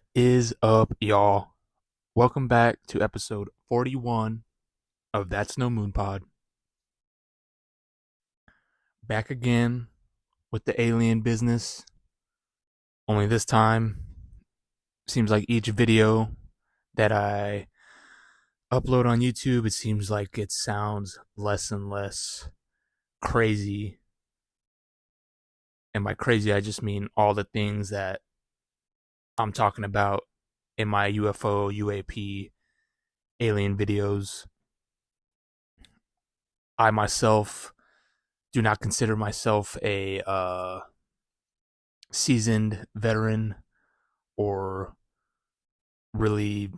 What is up, y'all? Welcome back to episode 41 of That's No Moon Pod. Back again with the alien business. Only this time, seems like each video that I upload on YouTube, it seems like it sounds less and less crazy. And by crazy, I just mean all the things that I'm talking about in my UFO, UAP, alien videos. I myself do not consider myself a seasoned veteran or really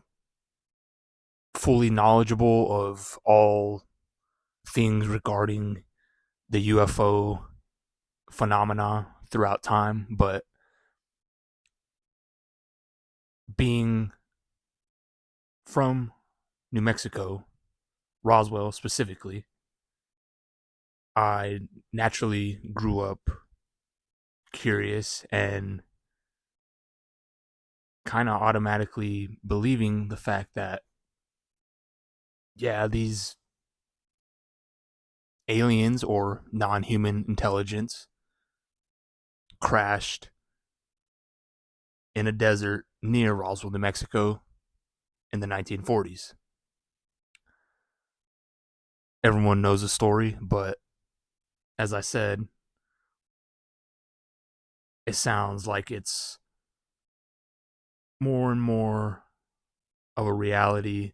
fully knowledgeable of all things regarding the UFO phenomena throughout time, but being from New Mexico, Roswell specifically, I naturally grew up curious and kind of automatically believing the fact that, yeah, these aliens or non human intelligence crashed in a desert near Roswell, New Mexico in the 1940s. Everyone knows the story, but as I said, it sounds like it's more and more of a reality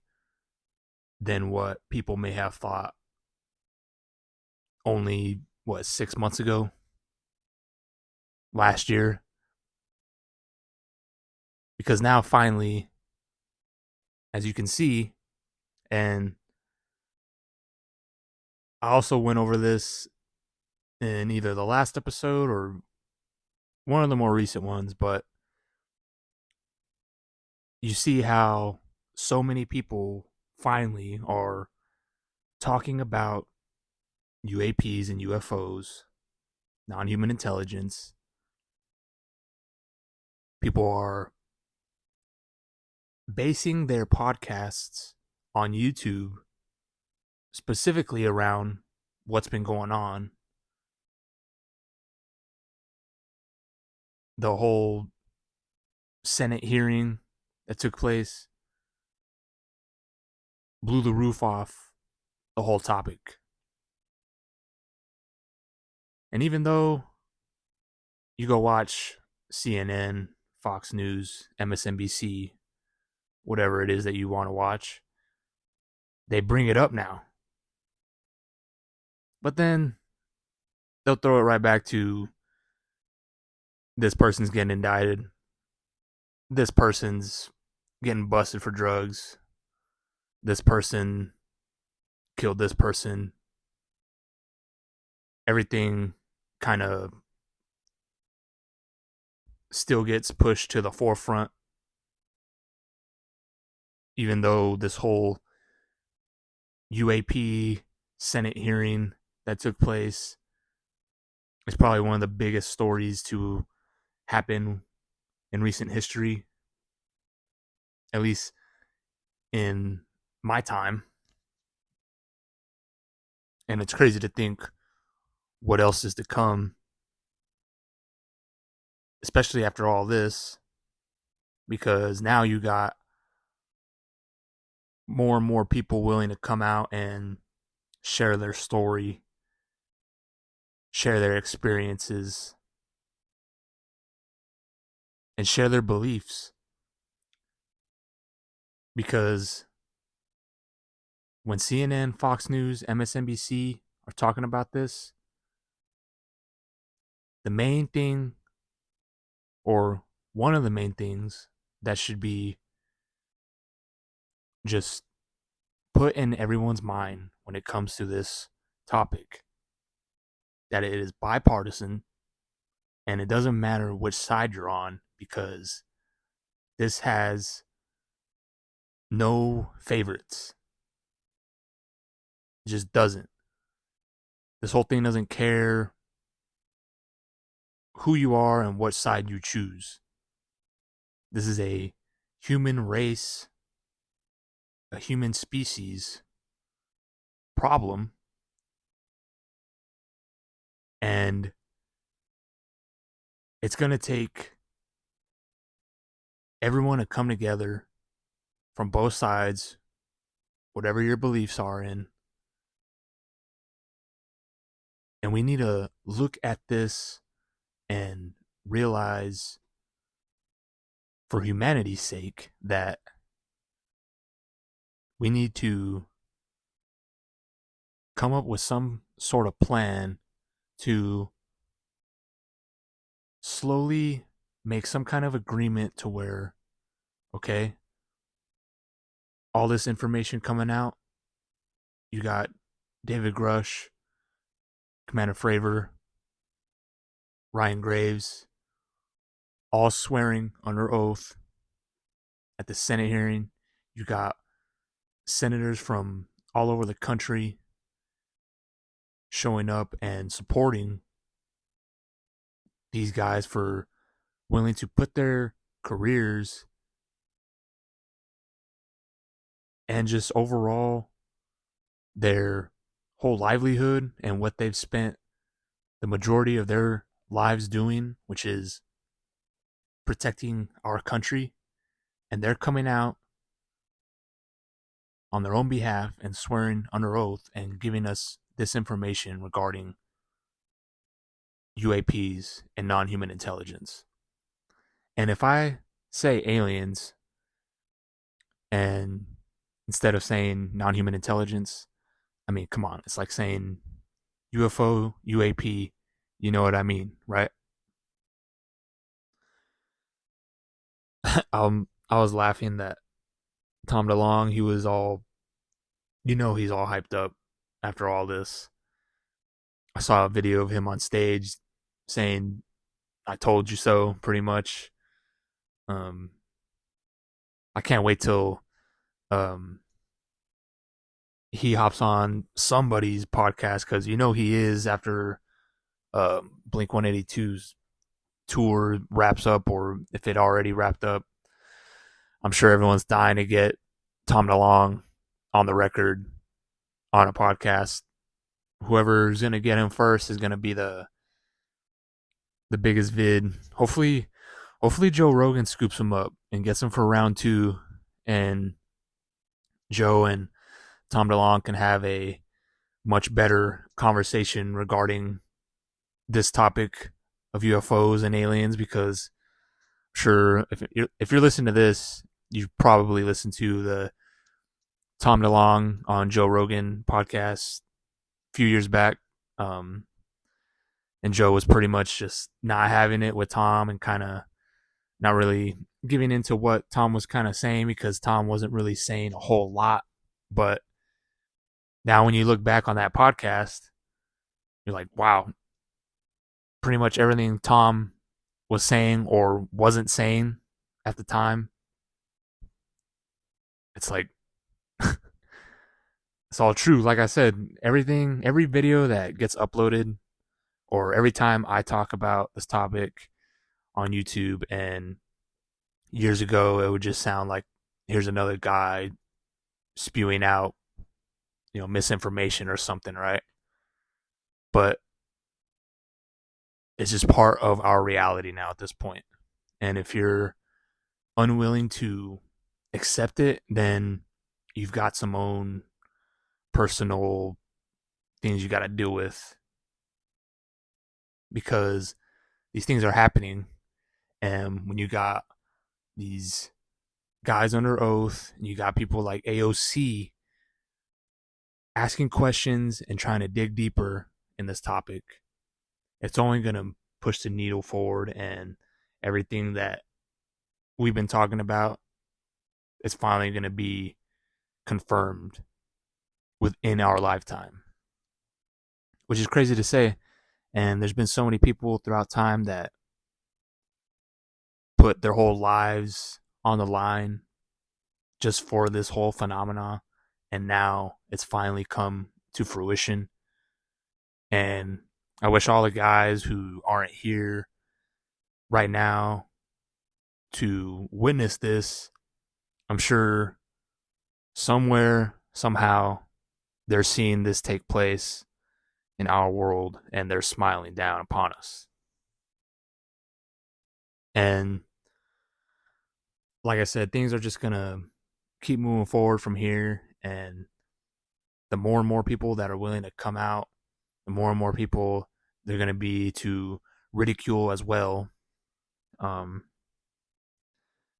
than what people may have thought only, 6 months ago, last year. Because now, finally, as you can see, and I also went over this in either the last episode or one of the more recent ones, but you see how so many people finally are talking about UAPs and UFOs, non human intelligence. People are basing their podcasts on YouTube specifically around what's been going on. The whole Senate hearing that took place blew the roof off the whole topic. And even though you go watch CNN, Fox News, MSNBC, whatever it is that you want to watch, they bring it up now. But then they'll throw it right back to this person's getting indicted. This person's getting busted for drugs. This person killed this person. Everything kind of still gets pushed to the forefront, even though this whole UAP Senate hearing that took place is probably one of the biggest stories to happen in recent history, at least in my time. And it's crazy to think what else is to come, especially after all this, because now you got more and more people willing to come out and share their story, share their experiences, and share their beliefs. Because when CNN, Fox News, MSNBC are talking about this, the main thing, or one of the main things that should be just put in everyone's mind when it comes to this topic, that it is bipartisan and it doesn't matter which side you're on, because this has no favorites. It just doesn't. This whole thing doesn't care who you are and what side you choose. This is a human race, a human species problem, and it's going to take everyone to come together from both sides, whatever your beliefs are in, and we need to look at this and realize, for humanity's sake, that we need to come up with some sort of plan to slowly make some kind of agreement to where, okay, all this information coming out, you got David Grush, Commander Fravor, Ryan Graves, all swearing under oath at the Senate hearing. You got senators from all over the country showing up and supporting these guys for willing to put their careers and just overall their whole livelihood and what they've spent the majority of their lives doing, which is protecting our country. And they're coming out on their own behalf and swearing under oath and giving us this information regarding UAPs and non-human intelligence. And if I say aliens, and instead of saying non-human intelligence, I mean, come on, it's like saying UFO, UAP, you know what I mean, right? I was laughing that Tom DeLonge, he was all, he's all hyped up after all this. I saw a video of him on stage saying, "I told you so," pretty much. Um, I can't wait till um, he hops on somebody's podcast, because he is, after Blink 182's tour wraps up, or if it already wrapped up. I'm sure everyone's dying to get Tom DeLonge on the record on a podcast. Whoever's gonna get him first is gonna be the biggest vid. Hopefully Joe Rogan scoops him up and gets him for round 2, and Joe and Tom DeLonge can have a much better conversation regarding this topic of UFOs and aliens, because I'm sure if you're listening to this, you've probably listened to the Tom DeLonge on Joe Rogan podcast a few years back. And Joe was pretty much just not having it with Tom and kind of not really giving into what Tom was kind of saying, because Tom wasn't really saying a whole lot. But now when you look back on that podcast, you're like, wow, pretty much everything Tom was saying or wasn't saying at the time, it's like, it's all true. Like I said, every video that gets uploaded, or every time I talk about this topic on YouTube, and years ago it would just sound like, here's another guy spewing out, misinformation or something, right? But it's just part of our reality now at this point. And if you're unwilling to accept it, then you've got some own personal things you got to deal with, because these things are happening. And when you got these guys under oath, and you got people like AOC asking questions and trying to dig deeper in this topic, it's only going to push the needle forward, and everything that we've been talking about is finally going to be confirmed within our lifetime, which is crazy to say. And there's been so many people throughout time that put their whole lives on the line just for this whole phenomena, and now it's finally come to fruition. And I wish all the guys who aren't here right now to witness this I'm sure somewhere, somehow, they're seeing this take place in our world and they're smiling down upon us. And like I said, things are just going to keep moving forward from here. And the more and more people that are willing to come out, the more and more people they're going to be to ridicule as well. Um,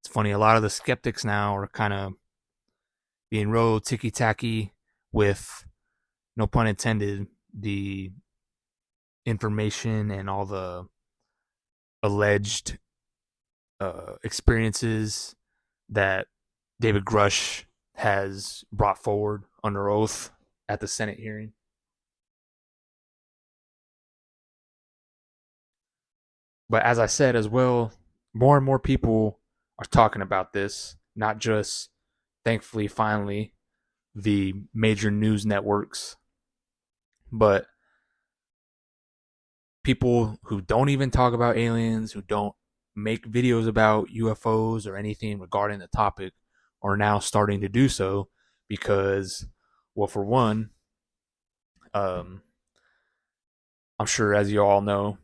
it's funny, a lot of the skeptics now are kind of being real ticky tacky with, no pun intended, the information and all the alleged experiences that David Grush has brought forward under oath at the Senate hearing. But as I said as well, more and more people are talking about this, not just, thankfully, finally, the major news networks, but people who don't even talk about aliens, who don't make videos about UFOs or anything regarding the topic, are now starting to do so because, well, for one, um, I'm sure as you all know,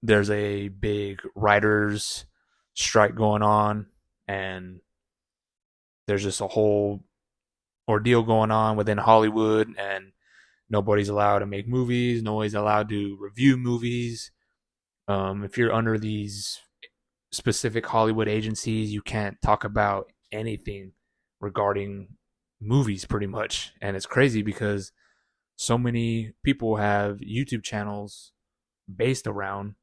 there's a big writers strike going on, and there's just a whole ordeal going on within Hollywood, and nobody's allowed to make movies, nobody's allowed to review movies. If you're under these specific Hollywood agencies, you can't talk about anything regarding movies pretty much. And it's crazy because so many people have YouTube channels based around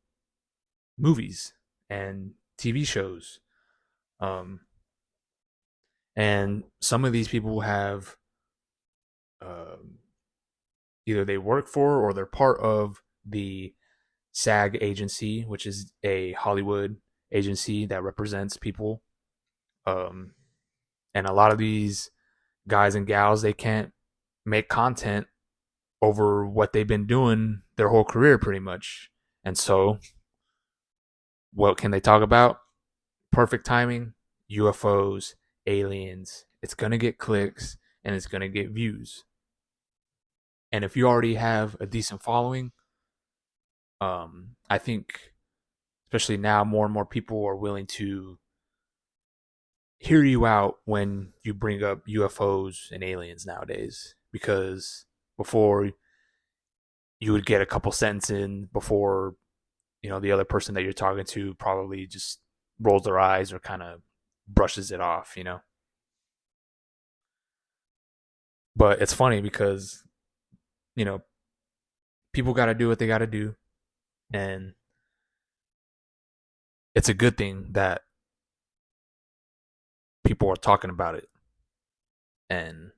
movies and TV shows. Um, and some of these people have um, either they work for or they're part of the SAG agency, which is a Hollywood agency that represents people. Um, and a lot of these guys and gals, they can't make content over what they've been doing their whole career pretty much. And so what can they talk about? Perfect timing, UFOs, aliens. It's going to get clicks and it's going to get views. And if you already have a decent following, I think especially now more and more people are willing to hear you out when you bring up UFOs and aliens nowadays, because before you would get a couple sentences in before, the other person that you're talking to probably just rolls their eyes or kind of brushes it off. But it's funny because, you know, people got to do what they got to do, and it's a good thing that people are talking about it, and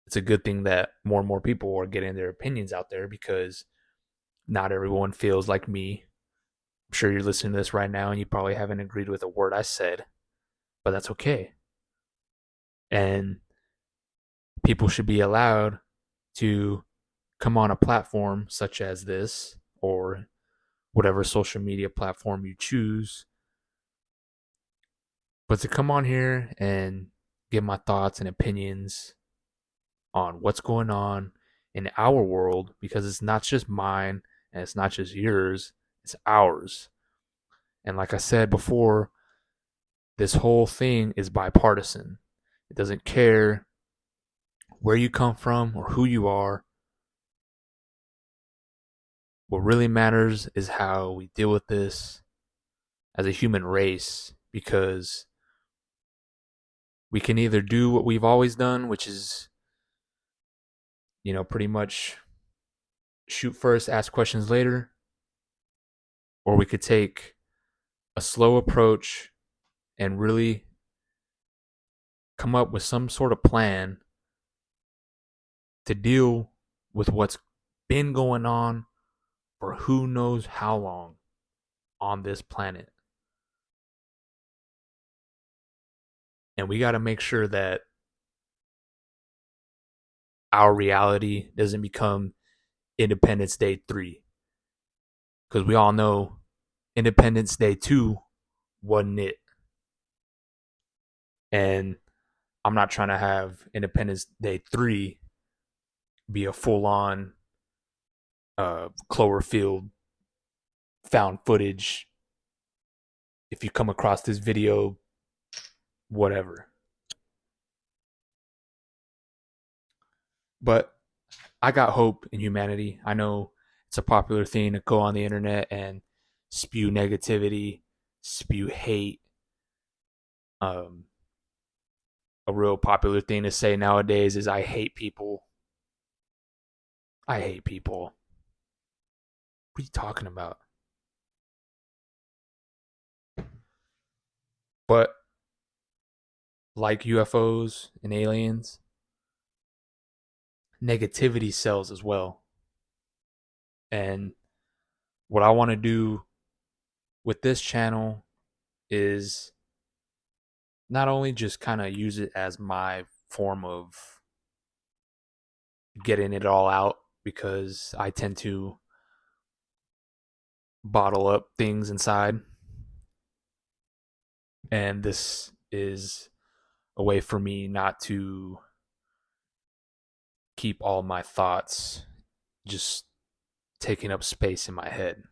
it's a good thing that more and more people are getting their opinions out there, because not everyone feels like me. I'm sure you're listening to this right now and you probably haven't agreed with a word I said, but that's okay. And people should be allowed to come on a platform such as this, or whatever social media platform you choose, but to come on here and give my thoughts and opinions on what's going on in our world, because it's not just mine and it's not just yours, it's ours. And like I said before, this whole thing is bipartisan. It doesn't care where you come from or who you are. What really matters is how we deal with this as a human race, because we can either do what we've always done, which is, pretty much shoot first, ask questions later, or we could take a slow approach and really come up with some sort of plan to deal with what's been going on for who knows how long on this planet. And we got to make sure that our reality doesn't become Independence Day 3. Because we all know Independence Day 2 wasn't it. And I'm not trying to have Independence Day 3 be a full on Cloverfield found footage. If you come across this video, whatever. But I got hope in humanity. I know it's a popular thing to go on the internet and spew negativity, spew hate. Um, a real popular thing to say nowadays is I hate people. I hate people. What are you talking about? But like UFOs and aliens, negativity sells as well. And what I want to do with this channel is not only just kind of use it as my form of getting it all out, because I tend to bottle up things inside. And this is a way for me not to keep all my thoughts just taking up space in my head.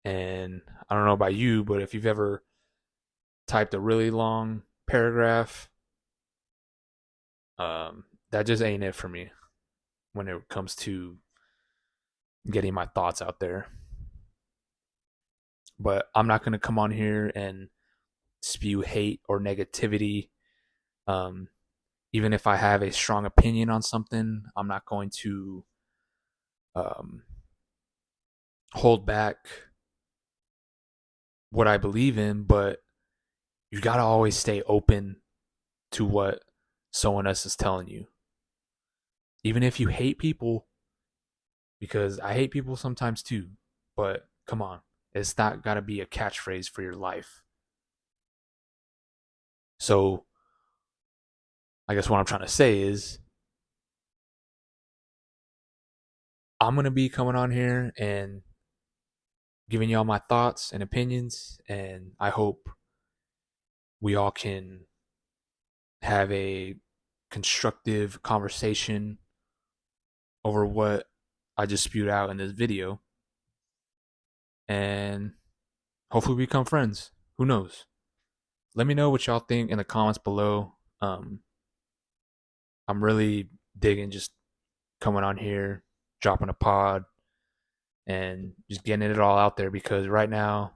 And I don't know about you, but if you've ever typed a really long paragraph, that just ain't it for me when it comes to getting my thoughts out there. But I'm not going to come on here and spew hate or negativity. Um, Even if I have a strong opinion on something, I'm not going to um, hold back what I believe in, but you got to always stay open to what someone else is telling you. Even if you hate people, because I hate people sometimes too, but come on, it's not got to be a catchphrase for your life. So, I guess what I'm trying to say is I'm going to be coming on here and giving y'all my thoughts and opinions, and I hope we all can have a constructive conversation over what I just spewed out in this video, and hopefully we become friends. Who knows? Let me know what y'all think in the comments below. I'm really digging just coming on here, dropping a pod, and just getting it all out there, because right now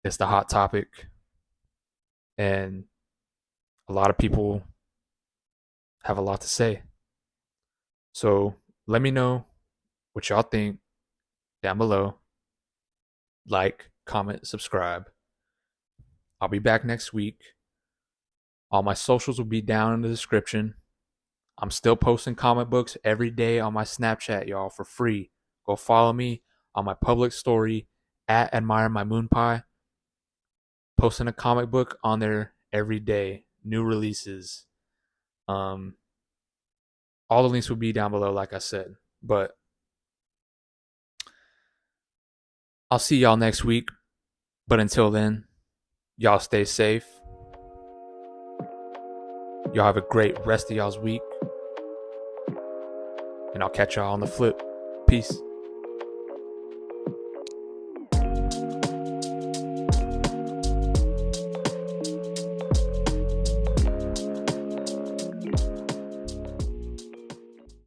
it's the hot topic, and a lot of people have a lot to say. So let me know what y'all think down below. Like, comment, subscribe. I'll be back next week. All my socials will be down in the description. I'm still posting comic books every day on my Snapchat, y'all, for free. Go follow me on my public story at Admire My Moon Pie. Posting a comic book on there every day. New releases. All the links will be down below, like I said. But I'll see y'all next week. But until then, y'all stay safe. Y'all have a great rest of y'all's week. And I'll catch y'all on the flip. Peace.